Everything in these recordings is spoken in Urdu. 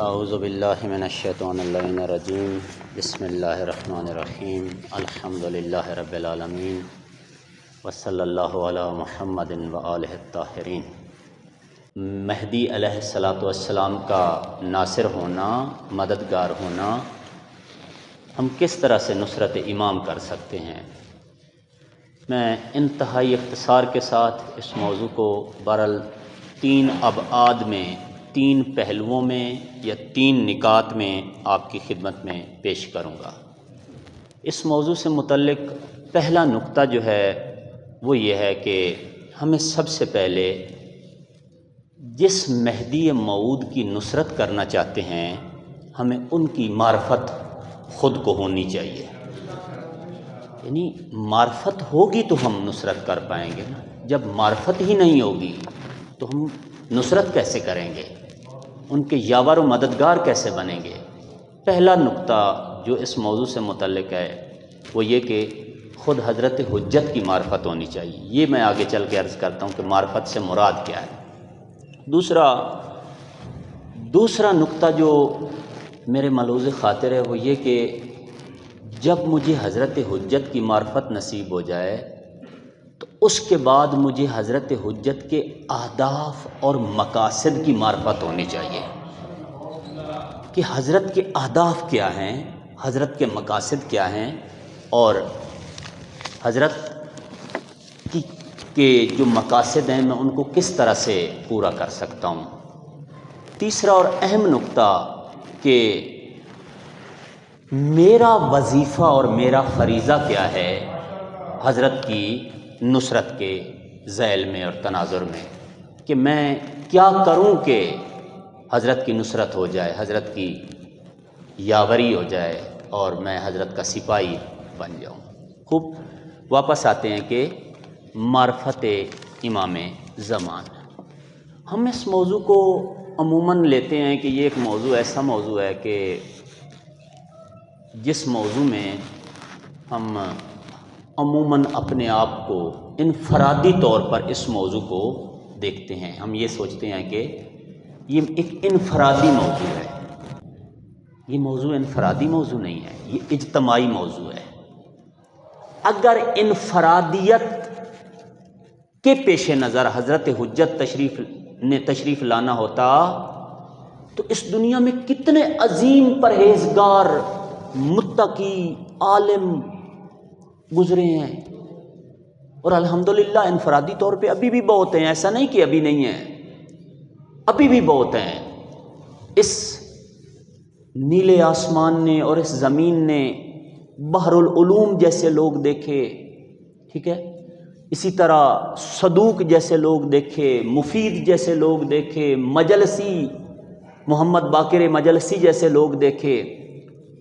اعوذ باللہ من الشیطان الرجیم بسم اللہ الرحمن الرحیم الحمد للہ رب العالمین وصلی اللہ علی محمد وآلہ الطاہرین۔ مہدی علیہ السلام کا ناصر ہونا، مددگار ہونا، ہم کس طرح سے نصرت امام کر سکتے ہیں؟ میں انتہائی اختصار کے ساتھ اس موضوع کو بہرحال 3 ابعاد میں، 3 پہلوؤں میں یا 3 نکات میں آپ کی خدمت میں پیش کروں گا۔ اس موضوع سے متعلق پہلا نقطہ جو ہے وہ یہ ہے کہ ہمیں سب سے پہلے جس مہدی موعود کی نصرت کرنا چاہتے ہیں، ہمیں ان کی معرفت خود کو ہونی چاہیے۔ یعنی معرفت ہوگی تو ہم نصرت کر پائیں گے نا۔ جب معرفت ہی نہیں ہوگی تو ہم نصرت کیسے کریں گے؟ ان کے یاور و مددگار کیسے بنیں گے؟ پہلا نقطہ جو اس موضوع سے متعلق ہے وہ یہ کہ خود حضرت حجت کی معرفت ہونی چاہیے۔ یہ میں آگے چل کے عرض کرتا ہوں کہ معرفت سے مراد کیا ہے۔ دوسرا نقطہ جو میرے ملحوظ خاطر ہے وہ یہ کہ جب مجھے حضرت حجت کی معرفت نصیب ہو جائے تو اس کے بعد مجھے حضرت حجت کے اہداف اور مقاصد کی معرفت ہونی چاہیے کہ حضرت کے اہداف کیا ہیں، حضرت کے مقاصد کیا ہیں، اور حضرت کے جو مقاصد ہیں میں ان کو کس طرح سے پورا کر سکتا ہوں۔ تیسرا اور اہم نقطہ کہ میرا وظیفہ اور میرا فریضہ کیا ہے حضرت کی نصرت کے ذیل میں اور تناظر میں، کہ میں کیا کروں کہ حضرت کی نصرت ہو جائے، حضرت کی یاوری ہو جائے اور میں حضرت کا سپاہی بن جاؤں۔ خوب واپس آتے ہیں کہ معرفت امام زمان۔ ہم اس موضوع کو عموماً لیتے ہیں کہ یہ ایک موضوع ایسا موضوع ہے کہ جس موضوع میں ہم عموماً اپنے آپ کو انفرادی طور پر اس موضوع کو دیکھتے ہیں۔ ہم یہ سوچتے ہیں کہ یہ ایک انفرادی موضوع ہے۔ یہ موضوع انفرادی موضوع نہیں ہے، یہ اجتماعی موضوع ہے۔ اگر انفرادیت کے پیش نظر حضرت حجت تشریف لانا ہوتا تو اس دنیا میں کتنے عظیم پرہیزگار، متقی، عالم گزرے ہیں، اور الحمدللہ انفرادی طور پہ ابھی بھی بہت ہیں، ایسا نہیں کہ ابھی نہیں ہیں، ابھی بھی بہت ہیں۔ اس نیلے آسمان نے اور اس زمین نے بحر العلوم جیسے لوگ دیکھے، ٹھیک ہے، اسی طرح صدوق جیسے لوگ دیکھے، مفید جیسے لوگ دیکھے، مجلسی محمد باقر مجلسی جیسے لوگ دیکھے،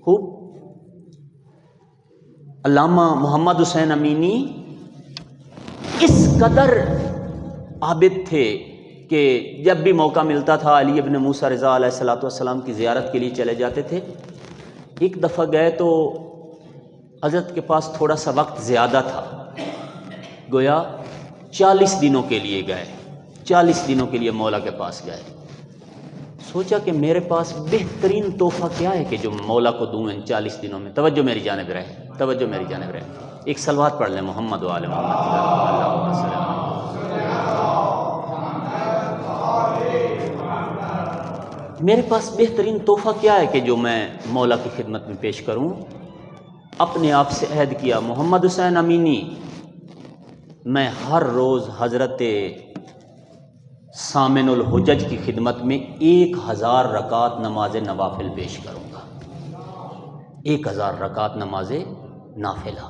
خوب علامہ محمد حسین امینی اس قدر عابد تھے کہ جب بھی موقع ملتا تھا علی ابن موسیٰ رضا علیہ السلام کی زیارت کے لیے چلے جاتے تھے۔ ایک دفعہ گئے تو حضرت کے پاس تھوڑا سا وقت زیادہ تھا، گویا 40 دنوں کے لیے گئے، 40 دنوں کے لیے مولا کے پاس گئے۔ سوچا کہ میرے پاس بہترین تحفہ کیا ہے کہ جو مولا کو دوں ان 40 دنوں میں۔ توجہ میری جانب رہے، توجہ میری جانب رہے۔ ایک صلوات پڑھ لیں محمد و آل محمد۔ میرے پاس بہترین تحفہ کیا ہے کہ جو میں مولا کی خدمت میں پیش کروں؟ اپنے آپ سے عہد کیا، محمد حسین امینی میں ہر روز حضرت سامن الحجج کی خدمت میں 1000 رکعت نماز نوافل پیش کروں گا۔ 1000 رکعت نماز نافلہ،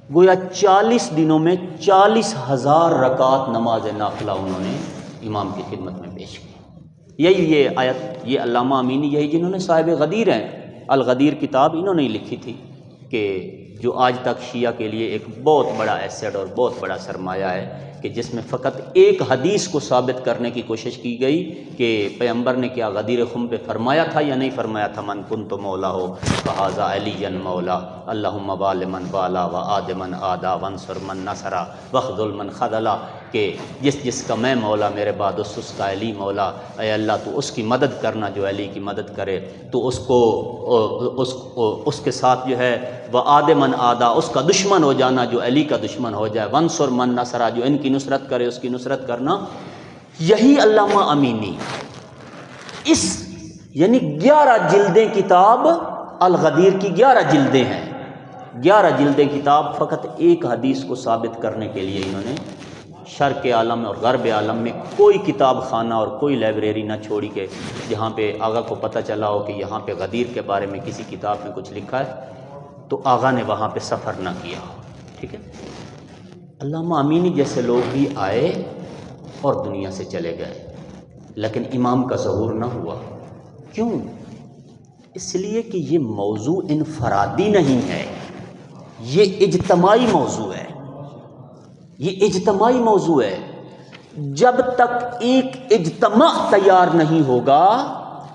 گویا 40 دنوں میں 40,000 رکعت نماز نافلہ انہوں نے امام کی خدمت میں پیش کی۔ یہی یہ آیت، یہ علامہ امینی یہی جنہوں نے صاحب غدیر ہیں، الغدیر کتاب انہوں نے ہی لکھی تھی، کہ جو آج تک شیعہ کے لیے ایک بہت بڑا ایسیڈ اور بہت بڑا سرمایہ ہے کہ جس میں فقط ایک حدیث کو ثابت کرنے کی کوشش کی گئی کہ پیغمبر نے کیا غدیر خم پہ فرمایا تھا یا نہیں فرمایا تھا، من کنت مولا ہو فہذا علی مولا اللہم وال من والا و آد من آدا وانصر من نصرا وخذل من خذلا، کہ جس کا میں مولا میرے بعد اس کا علی مولا، اے اللہ تو اس کی مدد کرنا جو علی کی مدد کرے، تو اس کے ساتھ جو ہے وہ آد من آدا، اس کا دشمن ہو جانا جو علی کا دشمن ہو جائے، وانصر من نصرا، جو ان کی نصرت کرے اس کی نصرت کرنا۔ یہی علامہ امینی اس یعنی 11 جلدیں کتاب الغدیر کی 11 جلدیں ہیں، 11 جلدیں کتاب فقط ایک حدیث کو ثابت کرنے کے لیے انہوں نے شرق عالم اور غرب عالم میں کوئی کتاب خانہ اور کوئی لائبریری نہ چھوڑی کہ جہاں پہ آغا کو پتہ چلا ہو کہ یہاں پہ غدیر کے بارے میں کسی کتاب میں کچھ لکھا ہے تو آغا نے وہاں پہ سفر نہ کیا ہو۔ ٹھیک ہے، علامہ امینی جیسے لوگ بھی آئے اور دنیا سے چلے گئے، لیکن امام کا ظہور نہ ہوا۔ کیوں؟ اس لیے کہ یہ موضوع انفرادی نہیں ہے، یہ اجتماعی موضوع ہے، یہ اجتماعی موضوع ہے۔ جب تک ایک اجتماع تیار نہیں ہوگا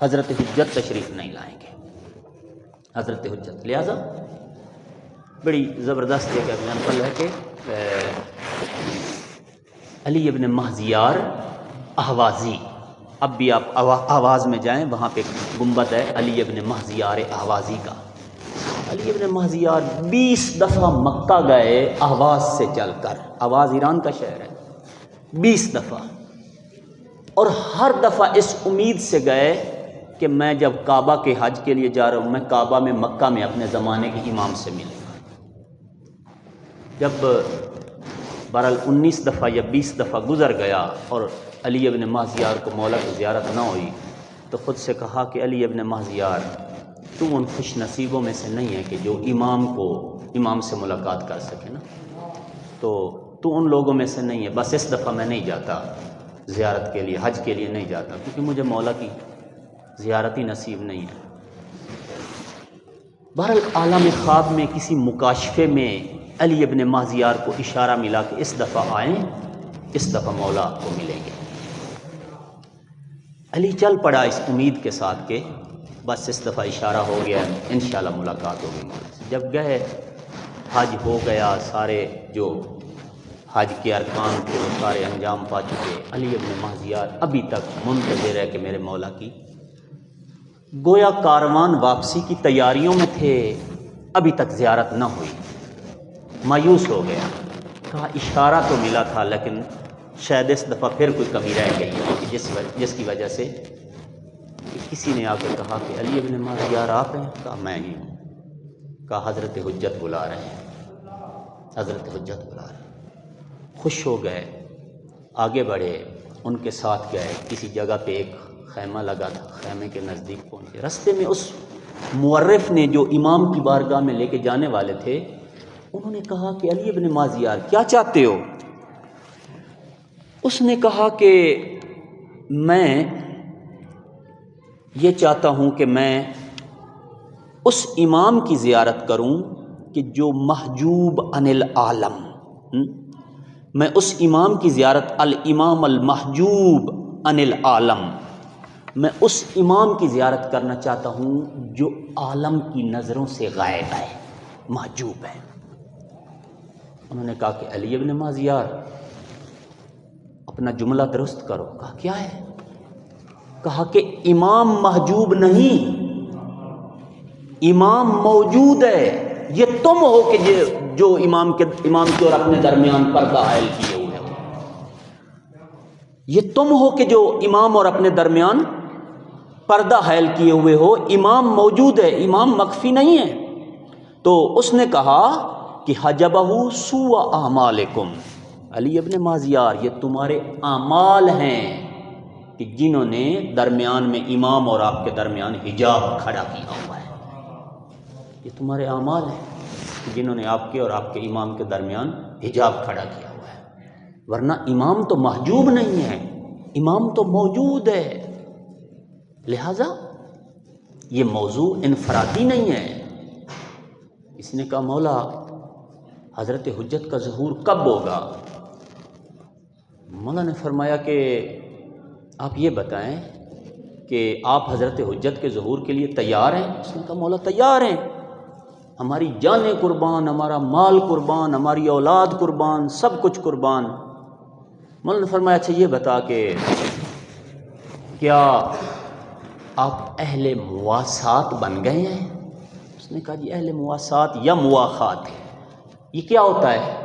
حضرت حجت تشریف نہیں لائیں گے۔ حضرت حجت لہذا بڑی زبردست ایک ایگزامپل ہے کہ علی ابن مہزیار اہوازی، اب بھی آپ آواز میں جائیں وہاں پہ گنبد ہے علی ابن مہزیار اہوازی کا۔ علی ابن مہزیار 20 دفعہ مکہ گئے اہواز سے چل کر، اہواز ایران کا شہر ہے، 20 دفعہ، اور ہر دفعہ اس امید سے گئے کہ میں جب کعبہ کے حج کے لیے جا رہا ہوں میں کعبہ میں مکہ میں اپنے زمانے کے امام سے ملوں گا۔ جب بہرحال 19 دفعہ یا 20 دفعہ گزر گیا اور علی ابن مہزیار کو مولا کی زیارت نہ ہوئی تو خود سے کہا کہ علی ابن مہزیار تو ان خوش نصیبوں میں سے نہیں ہے کہ جو امام سے ملاقات کر سکے نا، تو ان لوگوں میں سے نہیں ہے۔ بس اس دفعہ میں نہیں جاتا زیارت کے لیے، حج کے لیے نہیں جاتا، کیونکہ مجھے مولا کی زیارت ہی نصیب نہیں ہے۔ بہرحال عالم خواب میں کسی مکاشفے میں علی ابن مہزیار کو اشارہ ملا کہ اس دفعہ آئیں، اس دفعہ مولا آپ کو ملیں گے۔ علی چل پڑا اس امید کے ساتھ کہ بس اس دفعہ اشارہ ہو گیا، انشاءاللہ ملاقات ہوگی مولا سے۔ جب گئے حج ہو گیا، سارے جو حج کے ارکان تھے وہ سارے انجام پا چکے، علی ابن مہزیار ابھی تک منتظر ہے کہ میرے مولا کی، گویا کاروان واپسی کی تیاریوں میں تھے، ابھی تک زیارت نہ ہوئی، مایوس ہو گیا، کہا اشارہ تو ملا تھا لیکن شاید اس دفعہ پھر کوئی کمی رہ گئی ہے کہ جس کی وجہ سے کسی نے آ کے کہا کہ علی ابن مہزیار آپ ہیں؟ کہا میں ہی ہوں۔ کہا حضرت حجت بلا رہے ہیں، حضرت حجت بلا رہے ہیں۔ خوش ہو گئے، آگے بڑھے، ان کے ساتھ گئے، کسی جگہ پہ ایک خیمہ لگا تھا، خیمے کے نزدیک پہنچے، رستے میں اس مورخ نے جو امام کی بارگاہ میں لے کے جانے والے تھے انہوں نے کہا کہ علی ابن مہزیار کیا چاہتے ہو؟ اس نے کہا کہ میں یہ چاہتا ہوں کہ میں اس امام کی زیارت کروں کہ جو محجوب عن العالم، میں اس امام کی زیارت، الامام المحجوب عن العالم، میں اس امام کی زیارت کرنا چاہتا ہوں جو عالم کی نظروں سے غائب ہے، محجوب ہے۔ انہوں نے کہا کہ علی ابن مہزیار اپنا جملہ درست کرو۔ کہا کیا ہے؟ کہا کہ امام محجوب نہیں، امام موجود ہے، یہ تم ہو کہ جو امام کے اور اپنے درمیان پردہ حائل کیے ہوئے ہو، یہ تم ہو کہ جو امام اور اپنے درمیان پردہ حائل کیے ہوئے ہو، امام موجود ہے، امام مخفی نہیں ہے۔ تو اس نے کہا کہ حجبہ سوء اعمالکم، علی ابن مہزیار یہ تمہارے اعمال ہیں کہ جنہوں نے درمیان میں امام اور آپ کے درمیان حجاب کھڑا کیا ہوا ہے، یہ تمہارے اعمال ہیں جنہوں نے آپ کے اور آپ کے امام کے درمیان حجاب کھڑا کیا ہوا ہے، ورنہ امام تو محجوب نہیں ہے، امام تو موجود ہے۔ لہذا یہ موضوع انفرادی نہیں ہے۔ اس نے کہا مولا حضرت حجت کا ظہور کب ہوگا؟ مولا نے فرمایا کہ آپ یہ بتائیں کہ آپ حضرت حجت کے ظہور کے لیے تیار ہیں؟ اس نے کہا مولا تیار ہیں، ہماری جانیں قربان، ہمارا مال قربان، ہماری اولاد قربان، سب کچھ قربان۔ مولا نے فرمایا اچھا یہ بتا کہ کیا آپ اہل مواسات بن گئے ہیں؟ اس نے کہا جی اہل مواسات یا مواخات یہ کیا ہوتا ہے؟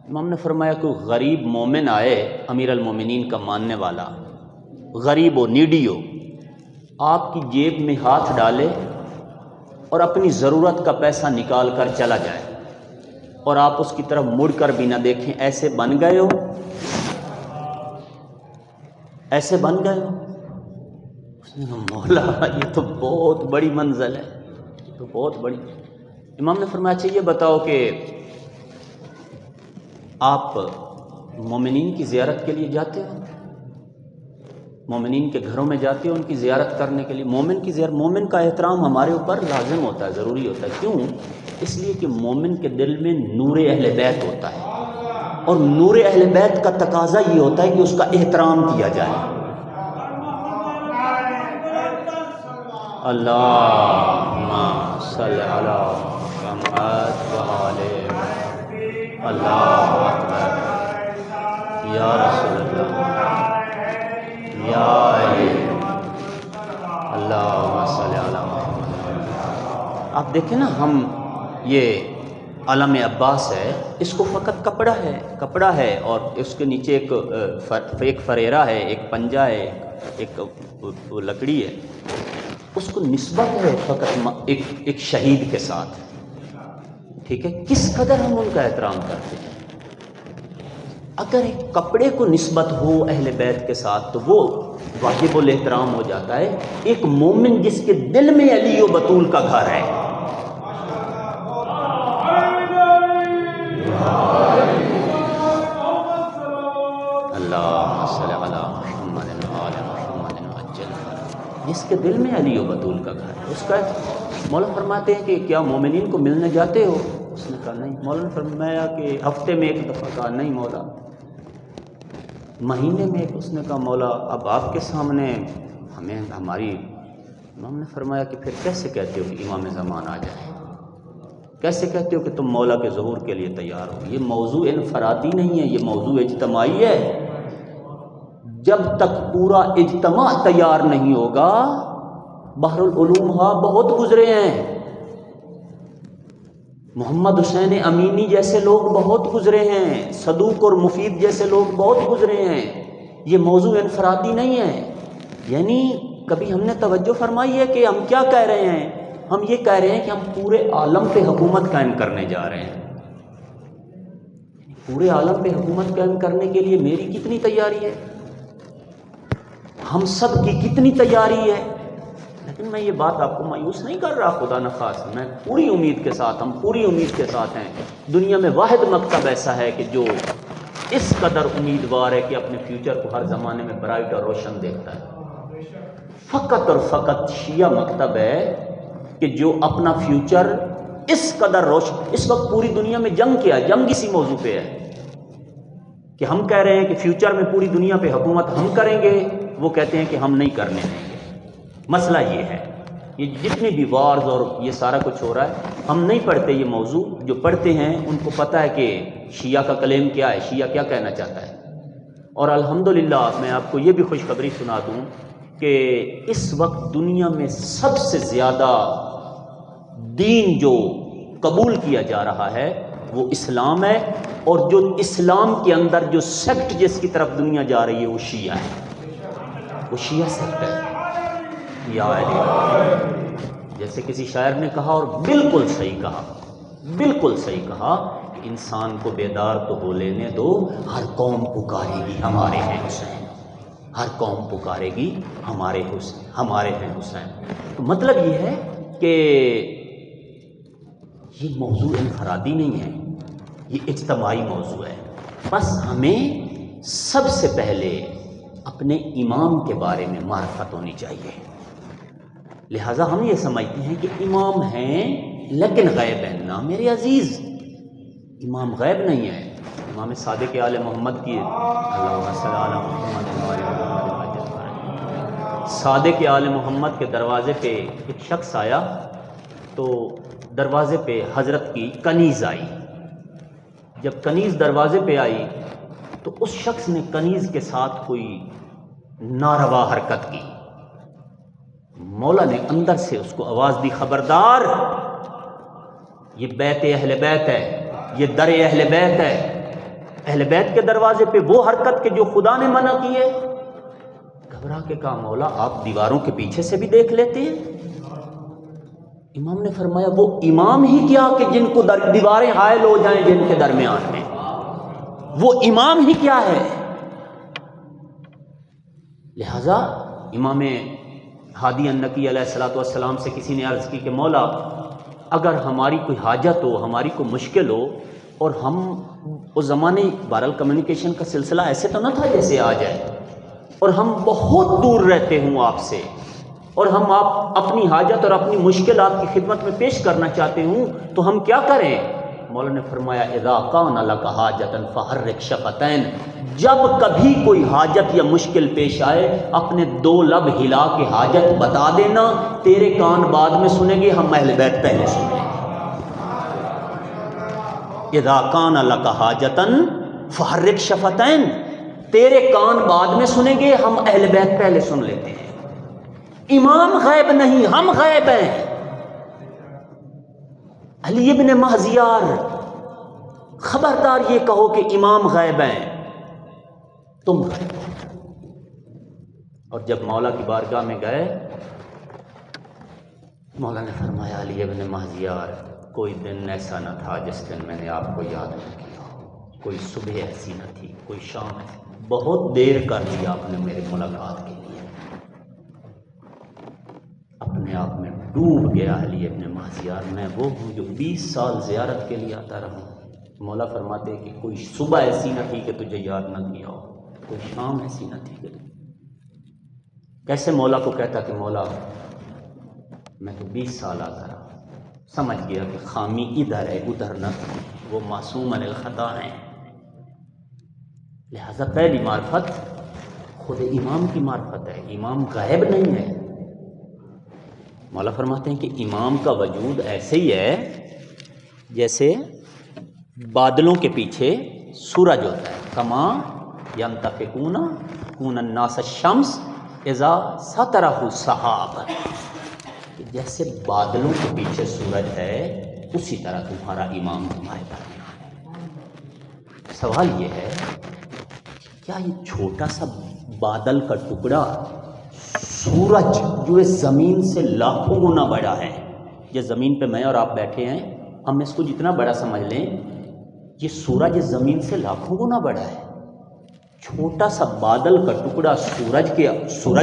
امام نے فرمایا کوئی غریب مومن آئے، امیر المومنین کا ماننے والا، غریب ہو، نیڈی ہو، آپ کی جیب میں ہاتھ ڈالے اور اپنی ضرورت کا پیسہ نکال کر چلا جائے اور آپ اس کی طرف مڑ کر بھی نہ دیکھیں، ایسے بن گئے ہو؟ ایسے بن گئے ہو؟ اس نے کہا مولا یہ تو بہت بڑی منزل ہے، یہ تو بہت بڑی۔ امام نے فرمایا اچھا یہ بتاؤ کہ آپ مومنین کی زیارت کے لیے جاتے ہو؟ مومنین کے گھروں میں جاتے ہو ان کی زیارت کرنے کے لیے؟ مومن کی زیارت، مومن کا احترام ہمارے اوپر لازم ہوتا ہے، ضروری ہوتا ہے۔ کیوں؟ اس لیے کہ مومن کے دل میں نور اہل بیت ہوتا ہے، اور نور اہل بیت کا تقاضا یہ ہوتا ہے کہ اس کا احترام کیا جائے۔ اللہم صلی علی محمد وآل محمد۔ اللہ اکبر، یا رسول اللہ، یا علی، اللہم صلی علی محمد۔ آپ دیکھیں نا، ہم یہ علم عباس ہے، اس کو فقط کپڑا ہے اور اس کے نیچے ایک فریرہ ہے، ایک پنجہ ہے، ایک لکڑی ہے، اس کو نسبت ہے فقط ایک شہید کے ساتھ، ٹھیک ہے؟ کس قدر ہم ان کا احترام کرتے ہیں۔ اگر ایک کپڑے کو نسبت ہو اہل بیت کے ساتھ تو وہ واجب الاحترام ہو جاتا ہے۔ ایک مومن جس کے دل میں علی و بطول کا گھر ہے، اللہ صلی علی محمد وآل محمد وعجل، جس کے دل میں علی و بطول کا گھر ہے، اس کا مولا فرماتے ہیں کہ کیا مومنین کو ملنے جاتے ہو؟ اس نے کہا نہیں۔ مولا نے فرمایا کہ ہفتے میں ایک دفعہ؟ کہا نہیں مولا، مہینے میں ایک۔ اس نے کہا مولا اب آپ کے سامنے ہماری۔ امام نے فرمایا کہ پھر کیسے کہتے ہو کہ امام زمان آ جائے؟ کیسے کہتے ہو کہ تم مولا کے ظہور کے لیے تیار ہو؟ یہ موضوع انفرادی نہیں ہے، یہ موضوع اجتماعی ہے۔ جب تک پورا اجتماع تیار نہیں ہوگا، بحر العلوم بہت گزرے ہیں، محمد حسین امینی جیسے لوگ بہت گزرے ہیں، صدوق اور مفید جیسے لوگ بہت گزرے ہیں۔ یہ موضوع انفرادی نہیں ہے۔ یعنی کبھی ہم نے توجہ فرمائی ہے کہ ہم کیا کہہ رہے ہیں؟ ہم یہ کہہ رہے ہیں کہ ہم پورے عالم پہ حکومت قائم کرنے جا رہے ہیں۔ پورے عالم پہ حکومت قائم کرنے کے لیے میری کتنی تیاری ہے، ہم سب کی کتنی تیاری ہے؟ لیکن میں یہ بات آپ کو مایوس نہیں کر رہا، خدا نخواست، میں پوری امید کے ساتھ، ہم پوری امید کے ساتھ ہیں۔ دنیا میں واحد مکتب ایسا ہے کہ جو اس قدر امیدوار ہے کہ اپنے فیوچر کو ہر زمانے میں برائٹ اور روشن دیکھتا ہے۔ فقط اور فقط شیعہ مکتب ہے کہ جو اپنا فیوچر اس قدر روشن۔ اس وقت پوری دنیا میں جنگ کیا ہے؟ جنگ اسی موضوع پہ ہے کہ ہم کہہ رہے ہیں کہ فیوچر میں پوری دنیا پہ حکومت ہم کریں گے، وہ کہتے ہیں کہ ہم نہیں کرنے دیں گے۔ مسئلہ یہ ہے، یہ جتنے بھی وارز اور یہ سارا کچھ ہو رہا ہے، ہم نہیں پڑھتے یہ موضوع۔ جو پڑھتے ہیں ان کو پتہ ہے کہ شیعہ کا کلیم کیا ہے، شیعہ کیا کہنا چاہتا ہے۔ اور الحمدللہ میں آپ کو یہ بھی خوشخبری سنا دوں کہ اس وقت دنیا میں سب سے زیادہ دین جو قبول کیا جا رہا ہے وہ اسلام ہے، اور جو اسلام کے اندر جو سیکٹ جس کی طرف دنیا جا رہی ہے وہ شیعہ ہے، وہ شیعہ سیکٹ ہے۔ یا علی، جیسے کسی شاعر نے کہا اور بالکل صحیح کہا، بالکل صحیح کہا کہ انسان کو بیدار تو ہو لینے دو، ہر قوم پکارے گی ہمارے ہیں حسین، ہر قوم پکارے گی ہمارے حسین، ہمارے ہیں حسین۔ تو مطلب یہ ہے کہ یہ موضوع انفرادی نہیں ہے، یہ اجتماعی موضوع ہے۔ بس ہمیں سب سے پہلے اپنے امام کے بارے میں معرفت ہونی چاہیے۔ لہٰذا ہم یہ سمجھتے ہیں کہ امام ہیں لیکن غیب ہیں۔ نہ میرے عزیز، امام غیب نہیں ہے، امام صادق آل محمد کی اللہم صلی علی محمد و آل محمد، صادق آل محمد کے دروازے پہ ایک شخص آیا تو دروازے پہ حضرت کی کنیز آئی۔ جب کنیز دروازے پہ آئی تو اس شخص نے کنیز کے ساتھ کوئی ناروا حرکت کی۔ مولا نے اندر سے اس کو آواز دی، خبردار، یہ بیت اہل بیت ہے، یہ در اہل بیت ہے، اہل بیت کے دروازے پہ وہ حرکت کہ جو خدا نے منع کی ہے۔ گھبرا کے کہا، مولا آپ دیواروں کے پیچھے سے بھی دیکھ لیتے ہیں؟ امام نے فرمایا وہ امام ہی کیا کہ جن کو دیواریں حائل ہو جائیں جن کے درمیان میں، وہ امام ہی کیا ہے۔ لہذا امام ہادی النقی علیہ الصلوۃ والسلام سے کسی نے عرض کی کہ مولا اگر ہماری کوئی حاجت ہو، ہماری کوئی مشکل ہو، اور ہم اس زمانے بہرحال کمیونیکیشن کا سلسلہ ایسے تو نہ تھا جیسے آج ہے، اور ہم بہت دور رہتے ہوں آپ سے، اور ہم آپ اپنی حاجت اور اپنی مشکل آپ کی خدمت میں پیش کرنا چاہتے ہوں تو ہم کیا کریں؟ مولا نے فرمایا اذا کان لک حاجۃ فحرک شفتین، جب کبھی کوئی حاجت یا مشکل پیش آئے اپنے دو لب ہلا کے حاجت بتا دینا، تیرے کان بعد میں سنیں گے، ہم اہل بیت پہلے سنیں گے۔ اذا کان لک حاجۃ فحرک شفتین، تیرے کان بعد میں سنیں گے، ہم اہل بیت پہلے سن لیتے ہیں۔ امام غیب نہیں، ہم غیب ہیں۔ علی ابن مہزیار، خبردار یہ کہو کہ امام غیب ہیں، تم غیب ہو۔ اور جب مولا کی بارگاہ میں گئے، مولا نے فرمایا علی ابن مہزیار، کوئی دن ایسا نہ تھا جس دن میں نے آپ کو یاد نہ کیا ہو، کوئی صبح ایسی نہ تھی، کوئی شام ایسی، بہت دیر کر لی آپ نے میری ملاقات کے لیے۔ اپنے آپ میں ڈوب گیا علی ابن مہزیار، میں وہ ہوں جو 20 سال زیارت کے لیے آتا رہا ہوں۔ مولا فرماتے کہ کوئی صبح ایسی نہ تھی کہ تجھے یاد نہ کیا ہو، کوئی شام ایسی نہ تھی کہ کیسے مولا کو کہتا کہ مولا میں تو 20 سال آتا رہا، سمجھ گیا کہ خامی ادھر ہے ادھر نہ، وہ معصوم عن الخطا ہیں۔ لہذا پہلی معرفت خود امام کی معرفت ہے، امام غائب نہیں ہے۔ مولا فرماتے ہیں کہ امام کا وجود ایسے ہی ہے جیسے بادلوں کے پیچھے سورج ہوتا ہے، کما ینطفقون کون الناس الشمس اذا سترہ السحاب، جیسے بادلوں کے پیچھے سورج ہے اسی طرح تمہارا امام تمہارے درمیان ہے۔ سوال یہ ہے کیا یہ چھوٹا سا بادل کا ٹکڑا سورج جو اس زمین سے لاکھوں گنا بڑا ہے، یہ زمین پہ میں اور آپ بیٹھے ہیں، ہم اس کو جتنا بڑا سمجھ لیں، یہ سورج اس زمین سے لاکھوں گنا بڑا ہے، چھوٹا سا بادل کا ٹکڑا سورج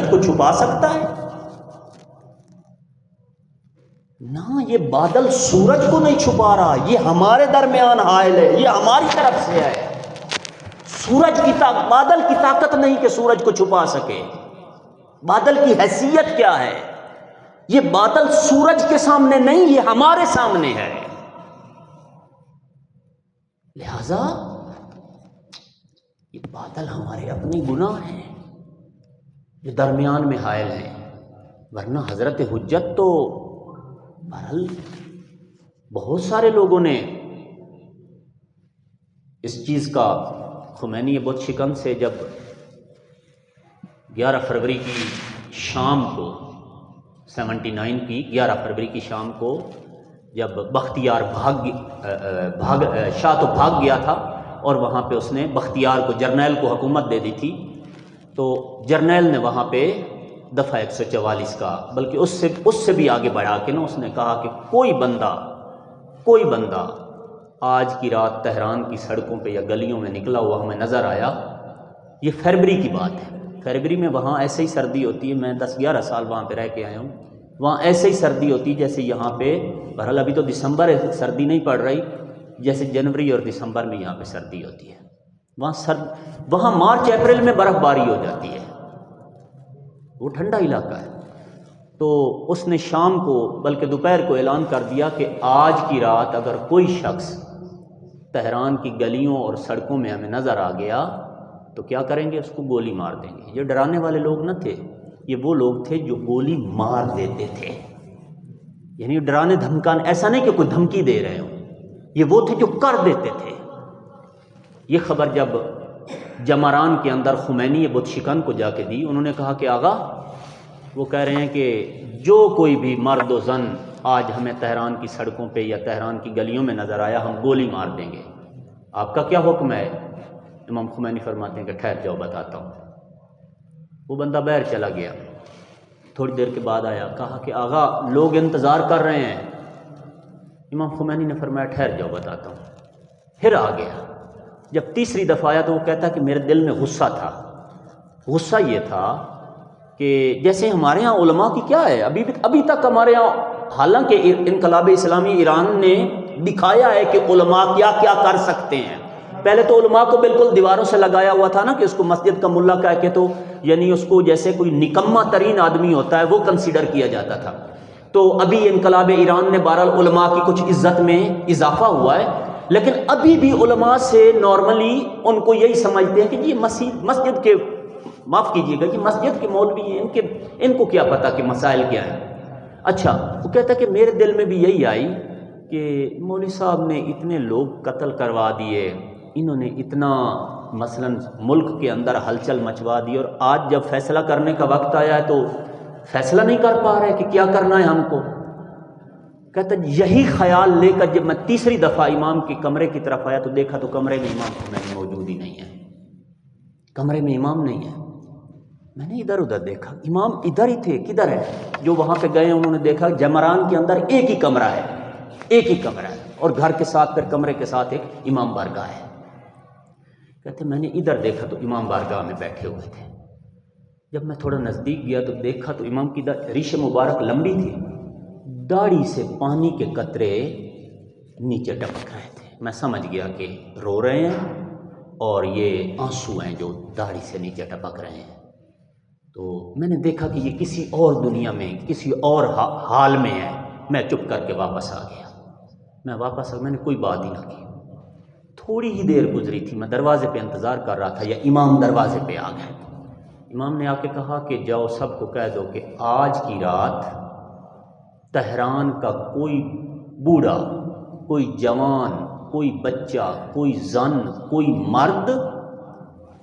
کو چھپا سکتا ہے؟ نہ، یہ بادل سورج کو نہیں چھپا رہا، یہ ہمارے درمیان حائل ہے، یہ ہماری طرف سے ہے۔ بادل کی طاقت نہیں کہ سورج کو چھپا سکے، بادل کی حیثیت کیا ہے؟ یہ بادل سورج کے سامنے نہیں، یہ ہمارے سامنے ہے۔ لہذا یہ بادل ہمارے اپنے گناہ ہیں جو درمیان میں حائل ہیں، ورنہ حضرت حجت تو بہرحال بہت سارے لوگوں نے اس چیز کا، خمینی بت شکن سے جب 11 فروری کی شام کو 79 کی 11 فروری کی شام کو جب بختیار شاہ تو بھاگ گیا تھا اور وہاں پہ اس نے بختیار کو، جرنیل کو حکومت دے دی تھی، تو جرنیل نے وہاں پہ دفعہ 144 کا، بلکہ اس سے بھی آگے بڑھا کے اس نے کہا کہ کوئی بندہ آج کی رات تہران کی سڑکوں پہ یا گلیوں میں نکلا ہوا ہمیں نظر آیا، یہ فروری کی بات ہے، فروری میں وہاں ایسے ہی سردی ہوتی ہے، میں 10-11 سال وہاں پہ رہ کے آیا ہوں، وہاں ایسے ہی سردی ہوتی ہے جیسے یہاں پہ، بہرحال ابھی تو دسمبر ہے، سردی نہیں پڑ رہی، جیسے جنوری اور دسمبر میں یہاں پہ سردی ہوتی ہے، وہاں مارچ اپریل میں برف باری ہو جاتی ہے، وہ ٹھنڈا علاقہ ہے۔ تو اس نے شام کو بلکہ دوپہر کو اعلان کر دیا کہ آج کی رات اگر کوئی شخص تہران کی گلیوں اور سڑکوں میں ہمیں نظر آ گیا تو کیا کریں گے؟ اس کو گولی مار دیں گے۔ یہ ڈرانے والے لوگ نہ تھے، یہ وہ لوگ تھے جو گولی مار دیتے تھے۔ یعنی ڈرانے دھمکانے، ایسا نہیں کہ کوئی دھمکی دے رہے ہوں، یہ وہ تھے جو کر دیتے تھے۔ یہ خبر جب جمران کے اندر خمینی بت شکن کو جا کے دی، انہوں نے کہا کہ آغا، وہ کہہ رہے ہیں کہ جو کوئی بھی مرد و زن آج ہمیں تہران کی سڑکوں پہ یا تہران کی گلیوں میں نظر آیا، ہم گولی مار دیں گے، آپ کا کیا حکم ہے؟ امام خمینی فرماتے ہیں کہ ٹھہر جاؤ بتاتا ہوں۔ وہ بندہ باہر چلا گیا، تھوڑی دیر کے بعد آیا، کہا کہ آغا لوگ انتظار کر رہے ہیں۔ امام خمینی نے فرمایا ٹھہر جاؤ بتاتا ہوں۔ پھر آ گیا، جب تیسری دفعہ آیا تو وہ کہتا کہ میرے دل میں غصہ تھا۔ غصہ یہ تھا کہ جیسے ہمارے ہاں علماء کی کیا ہے، ابھی تک ہمارے ہاں، حالانکہ انقلاب اسلامی ایران نے دکھایا ہے کہ علماء کیا کیا کر سکتے ہیں۔ پہلے تو علماء کو بالکل دیواروں سے لگایا ہوا تھا نا، کہ اس کو مسجد کا ملا کہہ کے تو یعنی اس کو جیسے کوئی نکما ترین آدمی ہوتا ہے وہ کنسیڈر کیا جاتا تھا۔ تو ابھی انقلاب ایران نے بہرحال علماء کی کچھ عزت میں اضافہ ہوا ہے، لیکن ابھی بھی علماء سے نارملی ان کو یہی سمجھتے ہیں کہ یہ مسجد کے، معاف کیجیے گا، یہ مسجد کے مولوی ہیں، ان کو کیا پتا کہ مسائل کیا ہیں۔ اچھا، وہ کہتا ہے کہ میرے دل میں بھی یہی آئی کہ مولوی صاحب نے اتنے لوگ قتل کروا دیے، انہوں نے اتنا مثلا ملک کے اندر ہلچل مچوا دی، اور آج جب فیصلہ کرنے کا وقت آیا ہے تو فیصلہ نہیں کر پا رہے کہ کیا کرنا ہے ہم کو۔ کہتا یہی خیال لے کر جب میں تیسری دفعہ امام کے کمرے کی طرف آیا تو دیکھا تو کمرے میں امام خمینی موجود ہی نہیں ہے، کمرے میں امام نہیں ہے۔ میں نے ادھر ادھر دیکھا، امام ادھر ہی تھے، کدھر ہے؟ جو وہاں پہ گئے انہوں نے دیکھا جمران کے اندر ایک ہی کمرہ ہے، ایک ہی کمرہ ہے، اور گھر کے ساتھ پھر کمرے کے ساتھ ایک امام بارگاہ ہے۔ کہتے میں نے ادھر دیکھا تو امام بارگاہ میں بیٹھے ہوئے تھے۔ جب میں تھوڑا نزدیک گیا تو دیکھا تو امام کی ریش مبارک لمبی تھی، داڑھی سے پانی کے قطرے نیچے ٹپک رہے تھے۔ میں سمجھ گیا کہ رو رہے ہیں اور یہ آنسو ہیں جو داڑھی سے نیچے ٹپک رہے ہیں۔ تو میں نے دیکھا کہ یہ کسی اور دنیا میں، کسی اور حال میں ہے۔ میں چپ کر کے واپس آ گیا۔ میں واپس میں نے کوئی بات ہی نہ کی۔ تھوڑی ہی دیر گزری تھی، میں دروازے پہ انتظار کر رہا تھا، یا امام دروازے پہ آ گئے۔ امام نے آ کے کہا کہ جاؤ سب کو کہہ دو کہ آج کی رات تہران کا کوئی بوڑھا، کوئی جوان، کوئی بچہ، کوئی زن، کوئی مرد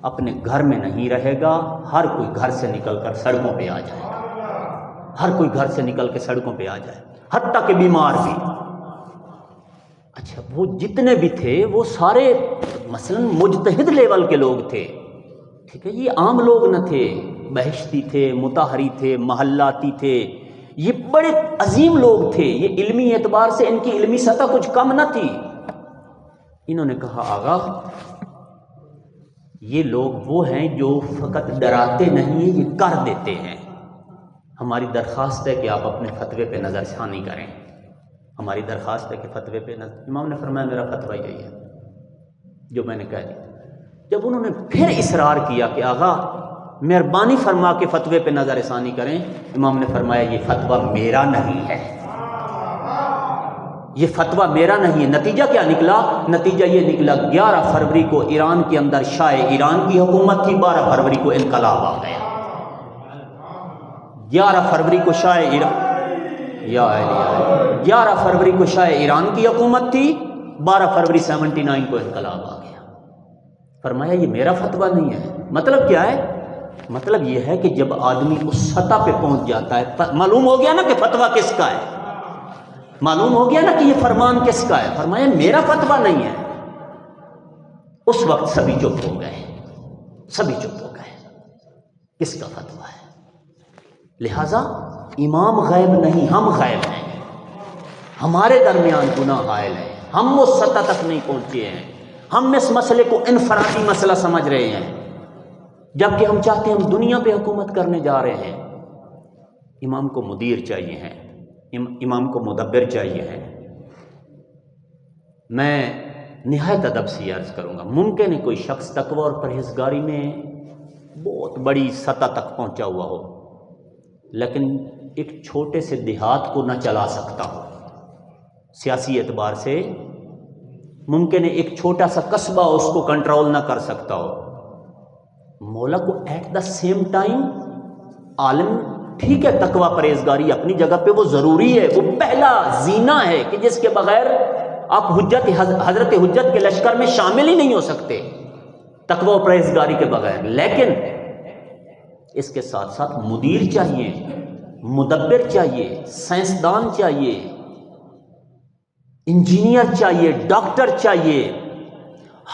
اپنے گھر میں نہیں رہے گا، ہر کوئی گھر سے نکل کر سڑکوں پہ آ جائے گا، ہر کوئی گھر سے نکل کے سڑکوں پہ آ جائے، حتیٰ کہ بیمار بھی۔ اچھا، وہ جتنے بھی تھے وہ سارے مثلا مجتہد لیول کے لوگ تھے، ٹھیک ہے، یہ عام لوگ نہ تھے، بہشتی تھے، مطہری تھے، محلاتی تھے، یہ بڑے عظیم لوگ تھے، یہ علمی اعتبار سے ان کی علمی سطح کچھ کم نہ تھی۔ انہوں نے کہا آغا یہ لوگ وہ ہیں جو فقط ڈراتے نہیں، یہ کر دیتے ہیں، ہماری درخواست ہے کہ آپ اپنے فتوے پہ نظر ثانی کریں، ہماری درخواست ہے کہ فتوے پہ نظر۔ امام نے فرمایا میرا فتویٰ یہی ہے جو میں نے کہہ دیا۔ جب انہوں نے پھر اصرار کیا کہ آغا مہربانی فرما کے فتوے پہ نظر ثانی کریں، امام نے فرمایا یہ فتویٰ میرا نہیں ہے، یہ فتویٰ میرا نہیں ہے۔ نتیجہ کیا نکلا؟ نتیجہ یہ نکلا 11 فروری کو ایران کے اندر شاہ ایران کی حکومت تھی، 12 فروری کو انقلاب آ گیا۔ 11 فروری کو شاہ ایران، 11 فروری کو شاہ ایران کی حکومت تھی، 12 فروری 79 کو انقلاب آ گیا۔ فرمایا یہ میرا فتویٰ نہیں ہے۔ مطلب کیا ہے؟ مطلب یہ ہے کہ جب آدمی اس سطح پہ پہنچ جاتا ہے، معلوم ہو گیا نا کہ فتویٰ کس کا ہے، معلوم ہو گیا نا کہ یہ فرمان کس کا ہے، فرمایا میرا فتویٰ نہیں ہے۔ اس وقت سبھی چپ ہو گئے، سبھی چپ ہو گئے، کس کا فتویٰ ہے؟ لہذا امام غیب نہیں، ہم غیب ہیں، ہمارے درمیان گناہ حائل ہے، ہم اس سطح تک نہیں پہنچے ہیں، ہم اس مسئلے کو انفرادی مسئلہ سمجھ رہے ہیں، جبکہ ہم چاہتے ہیں ہم دنیا پہ حکومت کرنے جا رہے ہیں۔ امام کو مدیر چاہیے ہے، امام کو مدبر چاہیے ہے۔ میں نہایت ادب سے عرض کروں گا، ممکن ہے کوئی شخص تقوی اور پرہیزگاری میں بہت بڑی سطح تک پہنچا ہوا ہو، لیکن ایک چھوٹے سے دیہات کو نہ چلا سکتا ہو، سیاسی اعتبار سے ممکن ہے ایک چھوٹا سا قصبہ اس کو کنٹرول نہ کر سکتا ہو، مولا کو ایٹ دا سیم ٹائم عالم، ٹھیک ہے تقوی پرہیزگاری اپنی جگہ پہ وہ ضروری ہے، وہ پہلا زینہ ہے کہ جس کے بغیر آپ حضرت حجت کے لشکر میں شامل ہی نہیں ہو سکتے، تقوی و پرہیزگاری کے بغیر. لیکن اس کے ساتھ ساتھ مدیر چاہیے، مدبر چاہیے، سائنسدان چاہیے، انجینئر چاہیے، ڈاکٹر چاہیے،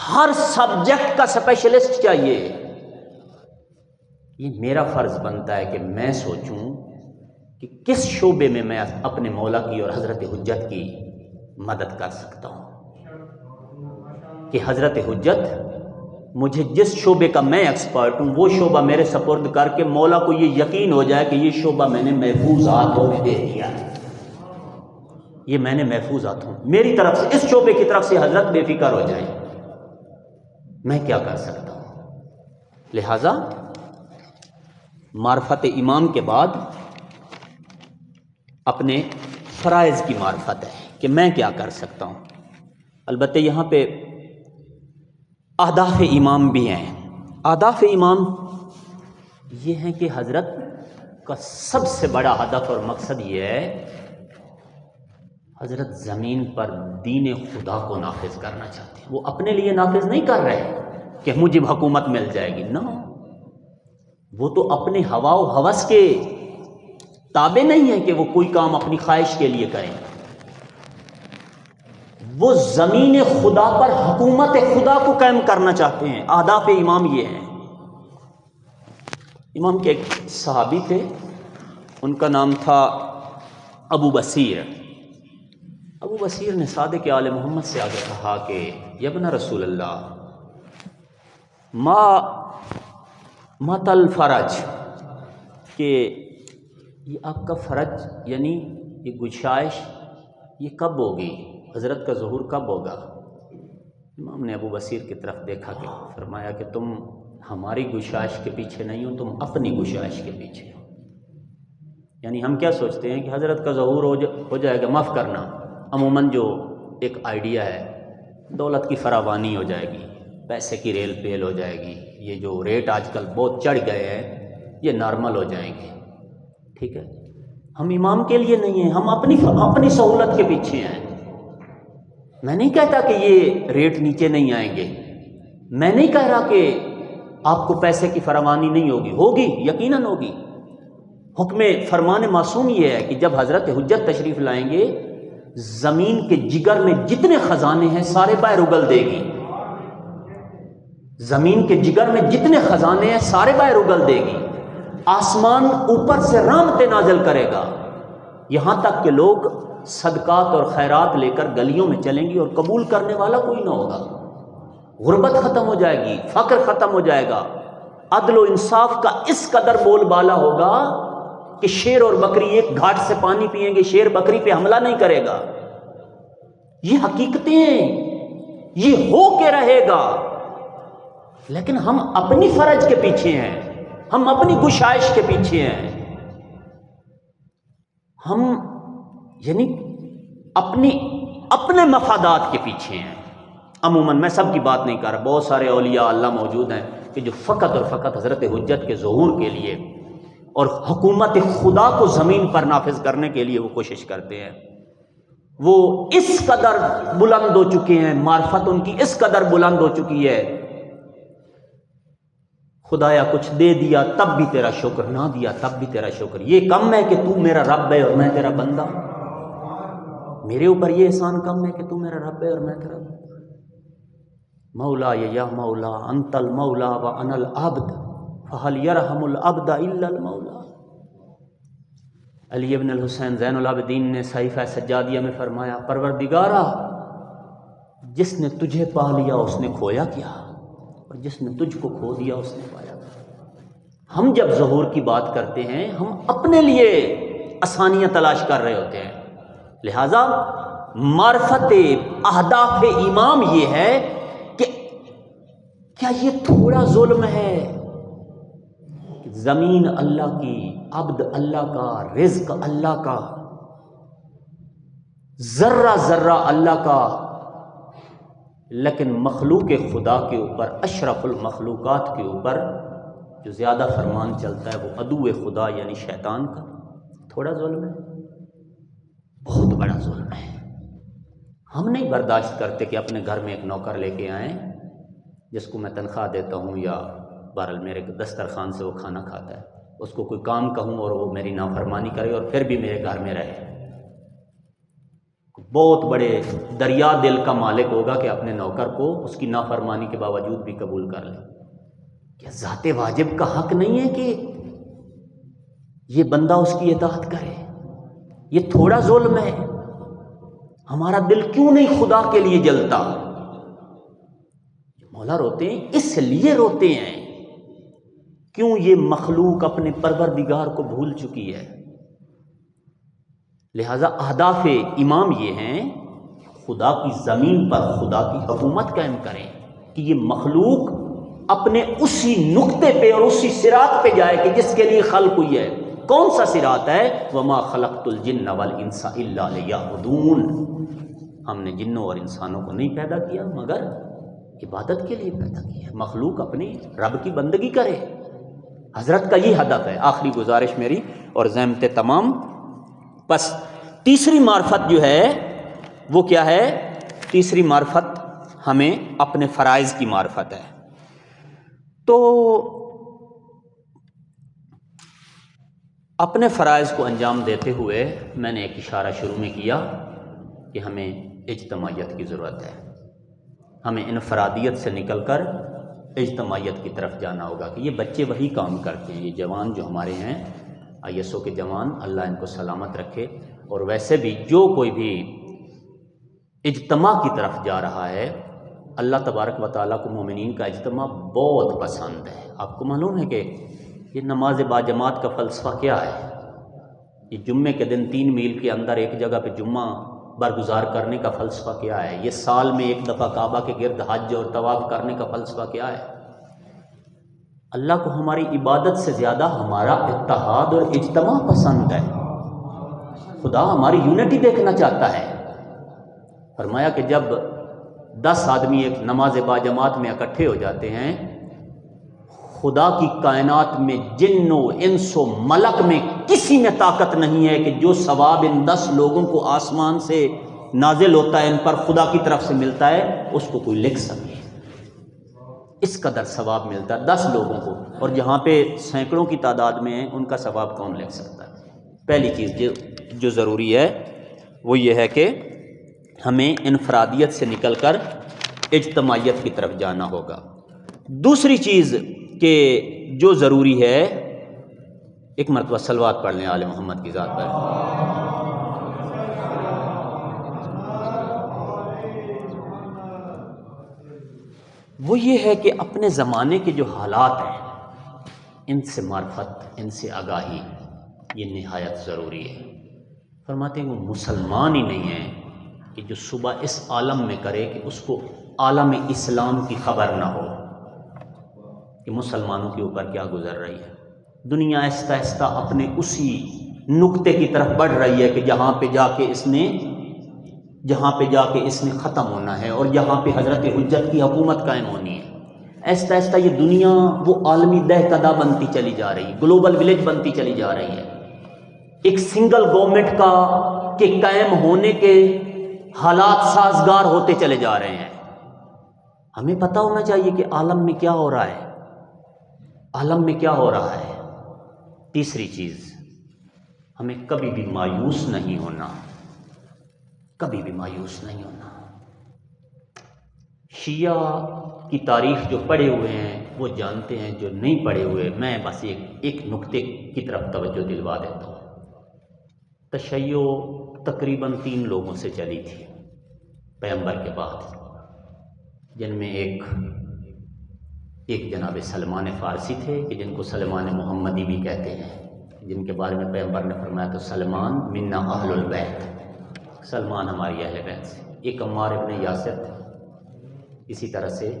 ہر سبجیکٹ کا اسپیشلسٹ چاہیے. یہ میرا فرض بنتا ہے کہ میں سوچوں کہ کس شعبے میں میں اپنے مولا کی اور حضرت حجت کی مدد کر سکتا ہوں، کہ حضرت حجت مجھے جس شعبے کا میں ایکسپرٹ ہوں وہ شعبہ میرے سپرد کر کے مولا کو یہ یقین ہو جائے کہ یہ شعبہ میں نے محفوظ ہاتھوں میں دے دیا ہے، یہ میں نے محفوظ ہاتھوں میری طرف سے اس شعبے کی طرف سے حضرت بے فکر ہو جائے. میں کیا کر سکتا ہوں؟ لہذا معرفت امام کے بعد اپنے فرائض کی معرفت ہے کہ میں کیا کر سکتا ہوں. البتہ یہاں پہ اہداف امام بھی ہیں. اہداف امام یہ ہیں کہ حضرت کا سب سے بڑا ہدف اور مقصد یہ ہے، حضرت زمین پر دین خدا کو نافذ کرنا چاہتے ہیں. وہ اپنے لیے نافذ نہیں کر رہے کہ مجھے حکومت مل جائے گی، نہ، وہ تو اپنے ہوا و ہوس کے تابع نہیں ہے کہ وہ کوئی کام اپنی خواہش کے لیے کریں. وہ زمین خدا پر حکومت خدا کو قائم کرنا چاہتے ہیں. اہداف امام یہ ہیں. امام کے ایک صحابی تھے، ان کا نام تھا ابو بصیر. ابو بصیر نے صادق آل محمد سے آگے کہا کہ یا ابن رسول اللہ، ما تل فرج، کہ یہ آپ کا فرج یعنی یہ گشائش یہ کب ہوگی، حضرت کا ظہور کب ہوگا؟ امام نے ابو بصیر کی طرف دیکھا کہ فرمایا کہ تم ہماری گشائش کے پیچھے نہیں ہو، تم اپنی گشائش کے پیچھے ہو. یعنی ہم کیا سوچتے ہیں کہ حضرت کا ظہور ہو جائے گا، معاف کرنا، عموماً جو ایک آئیڈیا ہے دولت کی فراوانی ہو جائے گی، پیسے کی ریل پیل ہو جائے گی، یہ جو ریٹ آج کل بہت چڑھ گئے ہیں یہ نارمل ہو جائیں گے. ٹھیک ہے، ہم امام کے لیے نہیں ہیں، ہم اپنی سہولت کے پیچھے ہیں. میں نہیں کہتا کہ یہ ریٹ نیچے نہیں آئیں گے، میں نہیں کہہ رہا کہ آپ کو پیسے کی فراوانی نہیں ہوگی، ہوگی، یقیناً ہوگی. حکم فرمان معصوم یہ ہے کہ جب حضرت حجت تشریف لائیں گے، زمین کے جگر میں جتنے خزانے ہیں سارے باہر اگل دے گی. زمین کے جگر میں جتنے خزانے ہیں سارے باہر اگل دے گی. آسمان اوپر سے رحمتیں نازل کرے گا، یہاں تک کہ لوگ صدقات اور خیرات لے کر گلیوں میں چلیں گی اور قبول کرنے والا کوئی نہ ہوگا. غربت ختم ہو جائے گی، فقر ختم ہو جائے گا. عدل و انصاف کا اس قدر بول بالا ہوگا کہ شیر اور بکری ایک گھاٹ سے پانی پئیں گے، شیر بکری پہ حملہ نہیں کرے گا. یہ حقیقتیں ہیں، یہ ہو کے رہے گا. لیکن ہم اپنی فرج کے پیچھے ہیں، ہم اپنی گشائش کے پیچھے ہیں، ہم یعنی اپنے مفادات کے پیچھے ہیں. عموماً میں سب کی بات نہیں کر رہا، بہت سارے اولیاء اللہ موجود ہیں کہ جو فقط اور فقط حضرت حجت کے ظہور کے لیے اور حکومت خدا کو زمین پر نافذ کرنے کے لیے وہ کوشش کرتے ہیں. وہ اس قدر بلند ہو چکے ہیں، معرفت ان کی اس قدر بلند ہو چکی ہے، خدایا کچھ دے دیا تب بھی تیرا شکر، نہ دیا تب بھی تیرا شکر. یہ کم ہے کہ تو میرا رب ہے اور میں تیرا بندہ؟ میرے اوپر یہ احسان کم ہے کہ تو میرا رب ہے اور میں تیرا بندہ؟ مولا یا مولا انت المولا وانا العبد فهل يرحم العبد الا المولا. علی ابن الحسین زین العابدین نے صحیفہ سجادیہ میں فرمایا، پروردگارا جس نے تجھے پا لیا اس نے کھویا کیا، اور جس نے تجھ کو کھو دیا اس نے پایا. ہم جب ظہور کی بات کرتے ہیں ہم اپنے لیے آسانیاں تلاش کر رہے ہوتے ہیں. لہذا معرفت اہداف امام یہ ہے کہ کیا یہ تھوڑا ظلم ہے؟ زمین اللہ کی، عبد اللہ کا، رزق اللہ کا، ذرہ ذرہ اللہ کا. لیکن مخلوق خدا کے اوپر، اشرف المخلوقات کے اوپر جو زیادہ فرمان چلتا ہے وہ عدو خدا یعنی شیطان کا تھوڑا ظلم ہے، بہت بڑا ظلم ہے۔ ہم نہیں برداشت کرتے کہ اپنے گھر میں ایک نوکر لے کے آئیں جس کو میں تنخواہ دیتا ہوں یا بہرحال میرے دسترخوان سے وہ کھانا کھاتا ہے، اس کو کوئی کام کہوں اور وہ میری نافرمانی کرے اور پھر بھی میرے گھر میں رہے۔ بہت بڑے دریا دل کا مالک ہوگا کہ اپنے نوکر کو اس کی نافرمانی کے باوجود بھی قبول کر لے۔ کیا ذات واجب کا حق نہیں ہے کہ یہ بندہ اس کی اطاعت کرے؟ یہ تھوڑا ظلم ہے؟ ہمارا دل کیوں نہیں خدا کے لیے جلتا؟ مولا روتے ہیں اس لیے روتے ہیں کیوں یہ مخلوق اپنے پروردگار کو بھول چکی ہے۔ لہذا اہداف امام یہ ہیں خدا کی زمین پر خدا کی حکومت قائم کریں کہ یہ مخلوق اپنے اسی نقطے پہ اور اسی صراط پہ جائے کہ جس کے لیے خلق ہوئی ہے۔ کون سا صراط ہے؟ وَمَا خَلَقْتُ الْجِنَّ وَالْإِنسَ إِلَّا لِيَعْبُدُونَ، ہم نے جنوں اور انسانوں کو نہیں پیدا کیا مگر عبادت کے لیے پیدا کیا ہے، مخلوق اپنی رب کی بندگی کرے۔ حضرت کا یہ ہدف ہے۔ آخری گزارش میری اور ضمانت تمام۔ بس تیسری معرفت جو ہے وہ کیا ہے؟ تیسری معرفت ہمیں اپنے فرائض کی معرفت ہے۔ تو اپنے فرائض کو انجام دیتے ہوئے میں نے ایک اشارہ شروع میں کیا کہ ہمیں اجتماعیت کی ضرورت ہے، ہمیں انفرادیت سے نکل کر اجتماعیت کی طرف جانا ہوگا کہ یہ بچے وہی کام کرتے ہیں، یہ جوان جو ہمارے ہیں آئی ایس او کے جوان، اللہ ان کو سلامت رکھے، اور ویسے بھی جو کوئی بھی اجتماع کی طرف جا رہا ہے اللہ تبارک و تعالیٰ کو مومنین کا اجتماع بہت پسند ہے۔ آپ کو معلوم ہے کہ یہ نماز باجماعت کا فلسفہ کیا ہے؟ یہ جمعے کے دن 3 میل کے اندر ایک جگہ پہ جمعہ برگزار کرنے کا فلسفہ کیا ہے؟ یہ سال میں ایک دفعہ کعبہ کے گرد حج اور طواف کرنے کا فلسفہ کیا ہے؟ اللہ کو ہماری عبادت سے زیادہ ہمارا اتحاد اور اجتماع پسند ہے۔ خدا ہماری یونٹی دیکھنا چاہتا ہے۔ فرمایا کہ جب 10 آدمی ایک نماز باجماعت میں اکٹھے ہو جاتے ہیں، خدا کی کائنات میں جن و انس و ملک میں کسی میں طاقت نہیں ہے کہ جو ثواب ان 10 لوگوں کو آسمان سے نازل ہوتا ہے، ان پر خدا کی طرف سے ملتا ہے، اس کو کوئی لکھ سکے۔ اس قدر ثواب ملتا ہے 10 لوگوں کو، اور جہاں پہ سینکڑوں کی تعداد میں ہیں ان کا ثواب کون لکھ سکتا ہے؟ پہلی چیز جو ضروری ہے وہ یہ ہے کہ ہمیں انفرادیت سے نکل کر اجتماعیت کی طرف جانا ہوگا۔ دوسری چیز کہ جو ضروری ہے، ایک مرتبہ صلوات پڑھ لیں آل محمد کی ذات پر۔ وہ یہ ہے کہ اپنے زمانے کے جو حالات ہیں ان سے معرفت، ان سے آگاہی، یہ نہایت ضروری ہے۔ فرماتے ہیں وہ مسلمان ہی نہیں ہے کہ جو صبح اس عالم میں کرے کہ اس کو عالم اسلام کی خبر نہ ہو کہ مسلمانوں کے اوپر کیا گزر رہی ہے۔ دنیا آہستہ آہستہ اپنے اسی نقطے کی طرف بڑھ رہی ہے کہ جہاں پہ جا کے اس نے ختم ہونا ہے اور جہاں پہ حضرت حجت کی حکومت قائم ہونی ہے۔ آہستہ آہستہ یہ دنیا وہ عالمی دہکدہ بنتی چلی جا رہی ہے، گلوبل ولیج بنتی چلی جا رہی ہے۔ ایک سنگل گورنمنٹ کے قائم ہونے کے حالات سازگار ہوتے چلے جا رہے ہیں۔ ہمیں پتہ ہونا چاہیے کہ عالم میں کیا ہو رہا ہے، عالم میں کیا ہو رہا ہے۔ تیسری چیز، ہمیں کبھی بھی مایوس نہیں ہونا، کبھی بھی مایوس نہیں ہونا۔ شیعہ کی تاریخ جو پڑھے ہوئے ہیں وہ جانتے ہیں، جو نہیں پڑھے ہوئے میں بس ایک نقطے کی طرف توجہ دلوا دیتا ہوں۔ تشیع تقریباً 3 لوگوں سے چلی تھی پیغمبر کے بعد، جن میں ایک جناب سلمان فارسی تھے کہ جن کو سلمان محمدی بھی کہتے ہیں، جن کے بارے میں پیغمبر نے فرمایا تو سلمان منا اہل البیت، سلمان ہماری اہل بیت سے۔ ایک عمار ابن یاسر تھے، اسی طرح سے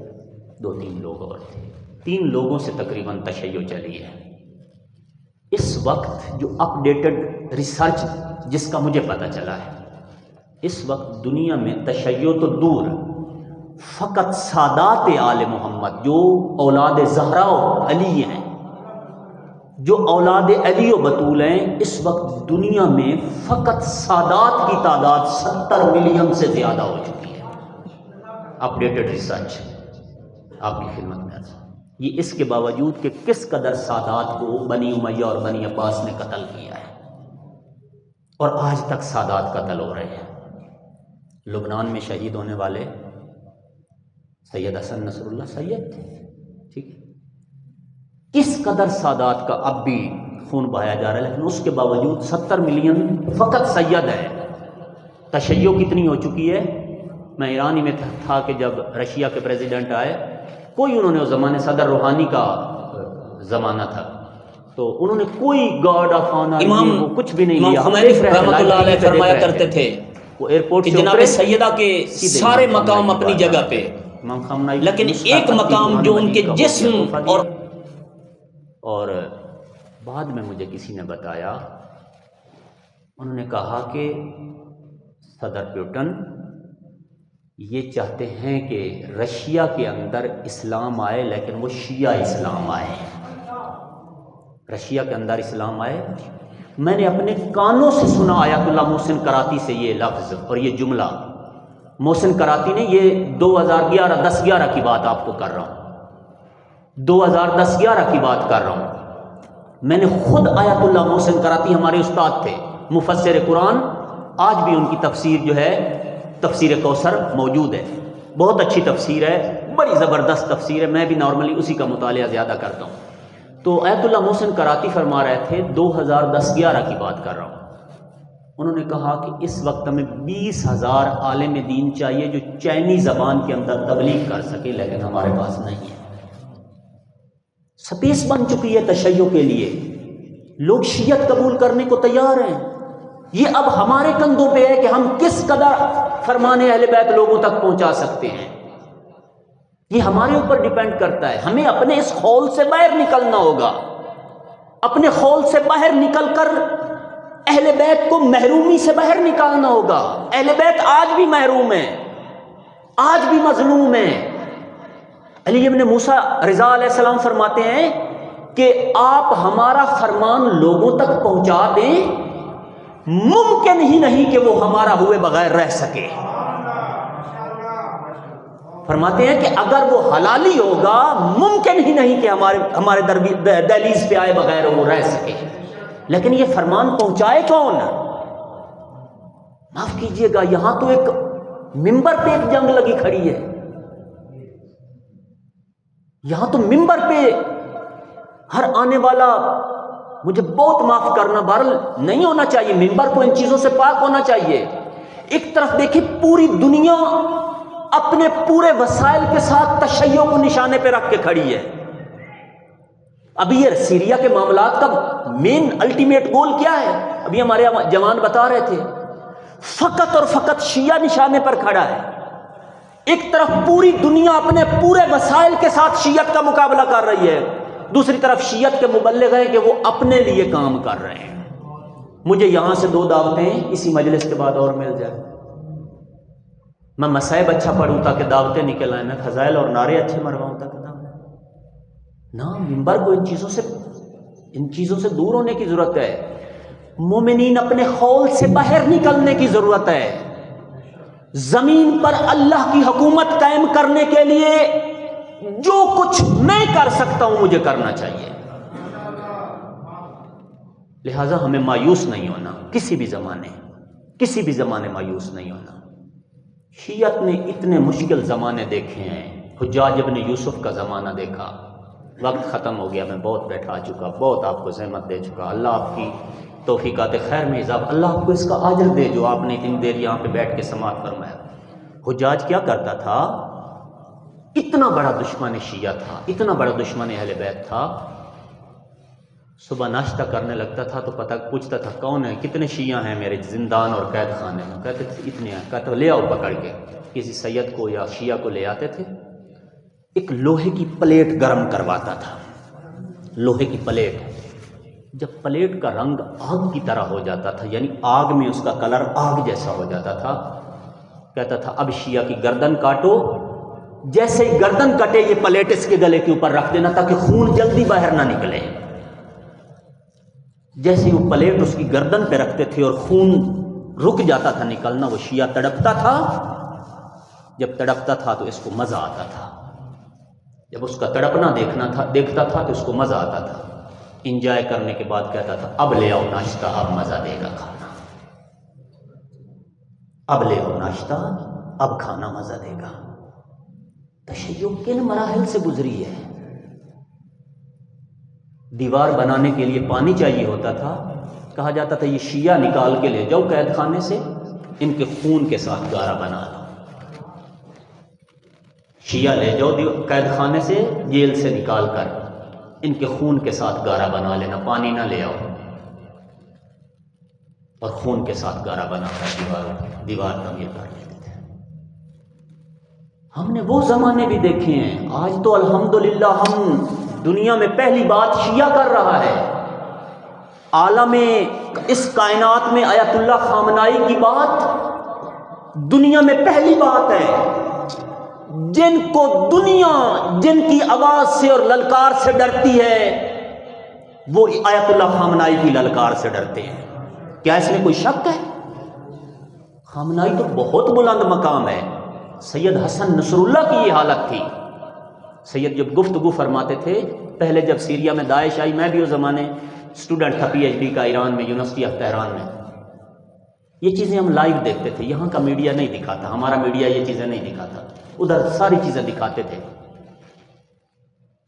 2-3 لوگ اور تھے۔ 3 لوگوں سے تقریباً تشیع چلی ہے۔ اس وقت جو اپ ڈیٹڈ ریسرچ جس کا مجھے پتہ چلا ہے، اس وقت دنیا میں تشیع تو دور، فقط سادات آل محمد جو اولاد زہرا و علی ہیں، جو اولاد علی و بطول ہیں، اس وقت دنیا میں فقط سادات کی تعداد 70 ملین سے زیادہ ہو چکی ہے۔ اپڈیٹڈ ریسرچ آپ کی خدمت میں آتا ہے۔ یہ اس کے باوجود کہ کس قدر سادات کو بنی امیہ اور بنی عباس نے قتل کیا ہے، اور آج تک سادات قتل ہو رہے ہیں۔ لبنان میں شہید ہونے والے سید حسن نصر اللہ سید تھے، ٹھیک ہے، کس قدر سادات کا اب بھی خون بہایا جا رہا ہے، لیکن اس کے باوجود 70 ملین فقط سید ہے۔ تشیع کتنی ہو چکی ہے؟ میں ایران ہی میں تھا کہ جب رشیا کے پریزیڈنٹ آئے، کوئی انہوں نے اس زمانے صدر روحانی کا زمانہ تھا، تو انہوں نے کوئی گارڈ آف آنر وہ کچھ بھی نہیں لیا۔ امام خمینی رحمۃ اللہ علیہ فرمایا کرتے تھے وہ ایئرپورٹ کہ جناب سیدہ کے سارے مقام اپنی جگہ پہ، لیکن ایک مقام جو ان کے جسم اور بعد میں مجھے کسی نے بتایا، انہوں نے کہا کہ صدر پیوٹن یہ چاہتے ہیں کہ رشیا کے اندر اسلام آئے، لیکن وہ شیعہ اسلام آئے، رشیا کے اندر اسلام آئے۔ میں نے اپنے کانوں سے سنا آیت اللہ محسن کراتی سے یہ لفظ اور یہ جملہ، محسن کراتی نے، یہ 2011 کی بات آپ کو کر رہا ہوں، 2010-11 کی بات کر رہا ہوں۔ میں نے خود آیت اللہ محسن کراتی، ہمارے استاد تھے، مفسر قرآن، آج بھی ان کی تفسیر جو ہے تفسیر کوثر موجود ہے، بہت اچھی تفسیر ہے، بڑی زبردست تفسیر ہے، میں بھی نارملی اسی کا مطالعہ زیادہ کرتا ہوں۔ تو آیت اللہ محسن کراتی فرما رہے تھے، 2010-11 کی بات کر رہا ہوں، انہوں نے کہا کہ اس وقت ہمیں 20,000 عالم دین چاہیے جو چینی زبان کے اندر تبلیغ کر سکے، لیکن ہمارے پاس نہیں ہے۔ سپیس بن چکی ہے تشیع کے لیے، لوگ شیعت قبول کرنے کو تیار ہیں۔ یہ اب ہمارے کندھوں پہ ہے کہ ہم کس قدر فرمان اہل بیت لوگوں تک پہنچا سکتے ہیں، یہ ہمارے اوپر ڈیپینڈ کرتا ہے۔ ہمیں اپنے اس خول سے باہر نکلنا ہوگا، اپنے خول سے باہر نکل کر اہل بیت کو محرومی سے باہر نکالنا ہوگا۔ اہل بیت آج بھی محروم ہیں، آج بھی مظلوم ہیں۔ علی ابن موسیٰ رضا علیہ السلام فرماتے ہیں کہ آپ ہمارا فرمان لوگوں تک پہنچا دیں، ممکن ہی نہیں کہ وہ ہمارا ہوئے بغیر رہ سکے۔ فرماتے ہیں کہ اگر وہ حلالی ہوگا، ممکن ہی نہیں کہ ہمارے دہلیز پہ آئے بغیر وہ رہ سکے، لیکن یہ فرمان پہنچائے کون؟ معاف کیجئے گا، یہاں تو ایک ممبر پہ ایک جنگ لگی کھڑی ہے، یہاں تو ممبر پہ ہر آنے والا، مجھے بہت معاف کرنا، بہرحال نہیں ہونا چاہیے، ممبر کو ان چیزوں سے پاک ہونا چاہیے۔ ایک طرف دیکھیں پوری دنیا اپنے پورے وسائل کے ساتھ تشیع کو نشانے پہ رکھ کے کھڑی ہے۔ ابھی یہ سیریا کے معاملات کا مین الٹیمیٹ گول کیا ہے؟ ابھی ہمارے جوان بتا رہے تھے، فقط اور فقط شیعہ نشانے پر کھڑا ہے۔ ایک طرف پوری دنیا اپنے پورے وسائل کے ساتھ شیعت کا مقابلہ کر رہی ہے، دوسری طرف شیعت کے مبلغ ہیں کہ وہ اپنے لیے کام کر رہے ہیں۔ مجھے یہاں سے 2 دعوتیں اسی مجلس کے بعد اور مل جائے، میں مصائب اچھا پڑھوں تاکہ دعوتیں نکل آئیں، میں فضائل اور نعرے اچھے مرواؤں تاکہ نہ ممبر کو ان چیزوں سے دور ہونے کی ضرورت ہے۔ مومنین اپنے خول سے باہر نکلنے کی ضرورت ہے۔ زمین پر اللہ کی حکومت قائم کرنے کے لیے جو کچھ میں کر سکتا ہوں مجھے کرنا چاہیے، لہذا ہمیں مایوس نہیں ہونا، کسی بھی زمانے مایوس نہیں ہونا۔ شیعت نے اتنے مشکل زمانے دیکھے ہیں، حجاج ابن یوسف کا زمانہ دیکھا، وقت ختم ہو گیا، میں بہت بیٹھا چکا، بہت آپ کو زحمت دے چکا، اللہ آپ کی توفیقات خیر میں اضافہ، اللہ آپ کو اس کا اجر دے جو آپ نے اتنی دیر یہاں پہ بیٹھ کے سماعت فرمایا۔ حجاج کیا کرتا تھا؟ اتنا بڑا دشمن شیعہ تھا، اتنا بڑا دشمن اہل بیت تھا، صبح ناشتہ کرنے لگتا تھا تو پوچھتا تھا کون ہے، کتنے شیعہ ہیں میرے زندان اور قید خانے میں؟ کہتے تھے اتنے ہیں، کہتے لے آؤ پکڑ کے، کسی سید کو یا شیعہ کو لے آتے تھے، ایک لوہے کی پلیٹ گرم کرواتا تھا، لوہے کی پلیٹ، جب پلیٹ کا رنگ آگ کی طرح ہو جاتا تھا، یعنی آگ میں اس کا کلر آگ جیسا ہو جاتا تھا، کہتا تھا اب شیعہ کی گردن کاٹو جیسے ہی گردن کٹے یہ پلیٹ اس کے گلے کے اوپر رکھ دینا تاکہ خون جلدی باہر نہ نکلے. جیسے ہی وہ پلیٹ اس کی گردن پہ رکھتے تھے اور خون رک جاتا تھا نکلنا، وہ شیعہ تڑپتا تھا. جب تڑپتا تھا تو اس کو مزہ آتا تھا، جب اس کا تڑپنا دیکھتا تھا تو اس کو مزہ آتا تھا. انجوائے کرنے کے بعد کہتا تھا اب لے آؤ ناشتہ، اب مزہ دے گا کھانا. اب لے آؤ ناشتہ، اب کھانا مزہ دے گا. تشیع کن مراحل سے گزری ہے. دیوار بنانے کے لیے پانی چاہیے ہوتا تھا، کہا جاتا تھا یہ شیعہ نکال کے لے جاؤ قید خانے سے، ان کے خون کے ساتھ گارا بنا لو. شیعہ لے جاؤ قید خانے سے، جیل سے نکال کر ان کے خون کے ساتھ گارا بنا لینا، پانی نہ لے آؤ. اور خون کے ساتھ گارا بنا کر دیوار تعمیر کر لیتے تھے. ہم نے وہ زمانے بھی دیکھے ہیں. آج تو الحمدللہ ہم دنیا میں پہلی بات شیعہ کر رہا ہے. عالم اس کائنات میں آیت اللہ خامنائی کی بات دنیا میں پہلی بات ہے. جن کو دنیا جن کی آواز سے اور للکار سے ڈرتی ہے وہ آیت اللہ خامنائی کی للکار سے ڈرتے ہیں. کیا اس میں کوئی شک ہے؟ خامنائی تو بہت بلند مقام ہے. سید حسن نصر اللہ کی یہ حالت تھی. سید جب گفتگو فرماتے تھے، پہلے جب سیریا میں داعش آئی، میں بھی اس زمانے اسٹوڈنٹ تھا پی ایچ ڈی کا ایران میں، یونیورسٹی آف تہران میں. یہ چیزیں ہم لائیو دیکھتے تھے، یہاں کا میڈیا نہیں دکھاتا، ہمارا میڈیا یہ چیزیں نہیں دکھاتا، ادھر ساری چیزیں دکھاتے تھے.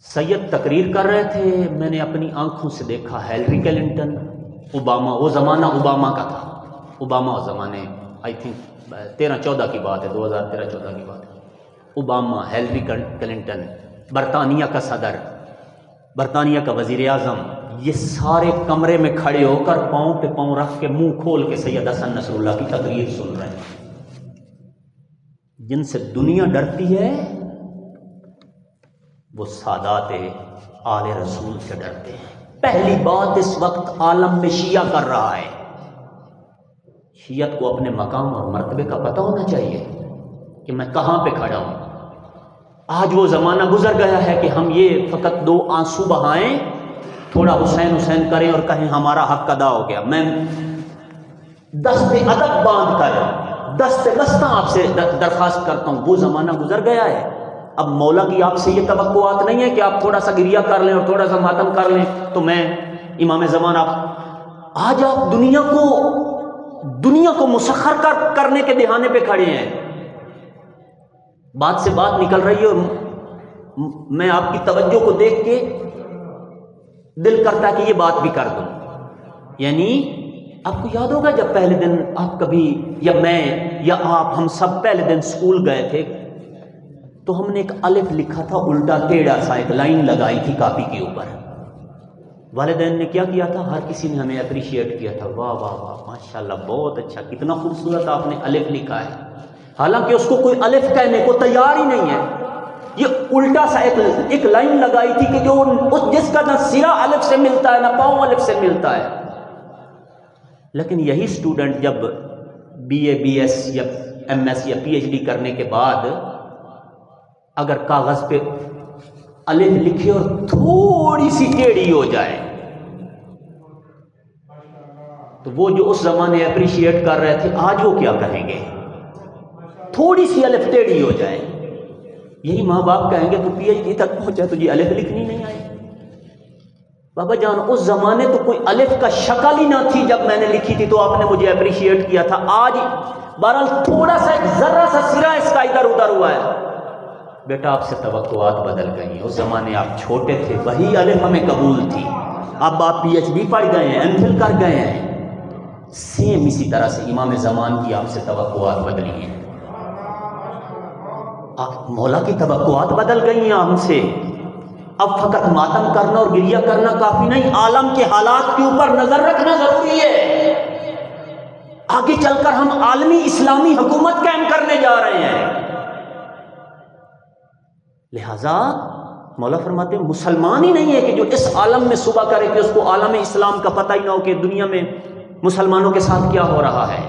سید تقریر کر رہے تھے، میں نے اپنی آنکھوں سے دیکھا ہیلری کلنٹن، اوباما، وہ زمانہ اوباما کا تھا. اوباما اس زمانے آئی تھنک 13-14 کی بات ہے، 2013-14 کی بات ہے. اوباما، ہیلری کلنٹن، برطانیہ کا صدر، برطانیہ کا وزیر اعظم، یہ سارے کمرے میں کھڑے ہو کر پاؤں پہ پاؤں رکھ کے منہ کھول کے سید حسن نصر اللہ کی تقریر سن رہے ہیں. جن سے دنیا ڈرتی ہے وہ سادات آل رسول سے ڈرتے ہیں. پہلی بات اس وقت عالم میں شیعہ کر رہا ہے. شیعت کو اپنے مقام اور مرتبے کا پتہ ہونا چاہیے کہ میں کہاں پہ کھڑا ہوں. آج وہ زمانہ گزر گیا ہے کہ ہم یہ فقط 2 آنسو بہائیں، تھوڑا حسین حسین کریں اور کہیں ہمارا حق ادا ہو گیا. میں دست ادب باندھ کر دست بستہ آپ سے درخواست کرتا ہوں، وہ زمانہ گزر گیا ہے. اب مولا کی آپ سے یہ توقعات نہیں ہے کہ آپ تھوڑا سا گریہ کر لیں اور تھوڑا سا ماتم کر لیں تو میں امام زمان. آج آپ دنیا کو مسخر کرنے کے دہانے پہ کھڑے ہیں. بات سے بات نکل رہی ہے اور میں آپ کی توجہ کو دیکھ کے دل کرتا ہے کہ یہ بات بھی کر دوں. یعنی آپ کو یاد ہوگا جب پہلے دن آپ کبھی یا میں یا آپ ہم سب پہلے دن اسکول گئے تھے تو ہم نے ایک الف لکھا تھا الٹا ٹیڑھا سا، ایک لائن لگائی تھی کاپی کے اوپر. والدین نے کیا کیا تھا؟ ہر کسی نے ہمیں اپریشیٹ کیا تھا، واہ واہ واہ ماشاءاللہ بہت اچھا، کتنا خوبصورت آپ نے الف لکھا ہے. حالانکہ اس کو کوئی الف کہنے کو تیار ہی نہیں ہے. یہ الٹا سا ایک لائن لگائی تھی کہ جو جس کا نہ سرا الف سے ملتا ہے نہ پاؤں الف سے ملتا ہے. لیکن یہی اسٹوڈنٹ جب بی اے بی ایس یا ایم ایس یا پی ایچ ڈی کرنے کے بعد اگر کاغذ پہ الف لکھے اور تھوڑی سی ٹیڑھی ہو جائے تو وہ جو اس زمانے اپریشیٹ کر رہے تھے آج وہ کیا کہیں گے؟ تھوڑی سی الف ٹیڑھی ہو جائے یہی ماں باپ کہیں گے تو پی ایچ ڈی تک پہنچا تجھے الف لکھنی نہیں آئی. بابا جان اس زمانے تو کوئی الف کا شکل ہی نہ تھی جب میں نے لکھی تھی تو آپ نے مجھے اپریشیٹ کیا تھا. آج بہرحال تھوڑا سا ایک ذرہ سا سرا اس کا ادھر ادھر ہوا ہے. بیٹا آپ سے توقعات بدل گئی. اس زمانے آپ چھوٹے تھے وہی الف ہمیں قبول تھی. اب آپ پی ایچ ڈی پڑھ گئے ہیں، ایم فل کر گئے ہیں. سیم اسی طرح سے امام زمان کی آپ سے توقعات بدلی ہیں. مولا کی توقعات بدل گئی ہیں ہم سے. اب فقط ماتم کرنا اور گریہ کرنا کافی نہیں، عالم کے حالات کے اوپر نظر رکھنا ضروری ہے. آگے چل کر ہم عالمی اسلامی حکومت قائم کرنے جا رہے ہیں. لہذا مولا فرماتے ہیں مسلمان ہی نہیں ہے کہ جو اس عالم میں صبح کرے کہ اس کو عالم اسلام کا پتہ ہی نہ ہو کہ دنیا میں مسلمانوں کے ساتھ کیا ہو رہا ہے.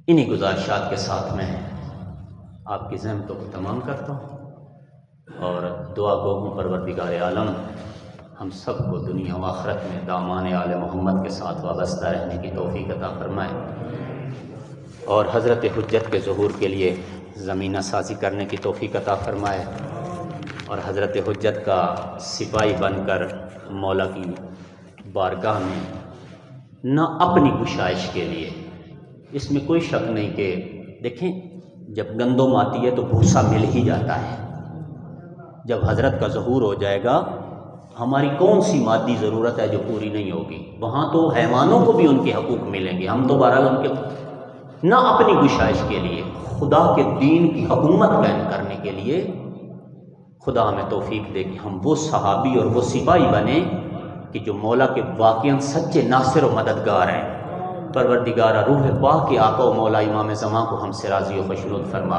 انہی گزارشات کے ساتھ میں آپ کی زحمتوں کو تمام کرتا ہوں اور دعا گو ہوں پروردگار عالم ہم سب کو دنیا و آخرت میں دامان آل محمد کے ساتھ وابستہ رہنے کی توفیق عطا فرمائے اور حضرت حجت کے ظہور کے لیے زمینہ سازی کرنے کی توفیق عطا فرمائے اور حضرت حجت کا سپاہی بن کر مولا کی بارگاہ میں نہ اپنی گشائش کے لیے، اس میں کوئی شک نہیں کہ دیکھیں جب گندم آتی ہے تو بھوسا مل ہی جاتا ہے، جب حضرت کا ظہور ہو جائے گا ہماری کون سی مادی ضرورت ہے جو پوری نہیں ہوگی، وہاں تو حیوانوں کو بھی ان کے حقوق ملیں گے، ہم تو بہرحال ان کے نہ اپنی گشائش کے لیے خدا کے دین کی حکومت قائم کرنے کے لیے خدا ہمیں توفیق دے کہ ہم وہ صحابی اور وہ سپاہی بنیں کہ جو مولا کے واقعاً سچے ناصر و مددگار ہیں۔ پروردگارہ روح پاک کے آقا و مولا امام زمان کو ہم سے راضی و خوشنود فرما۔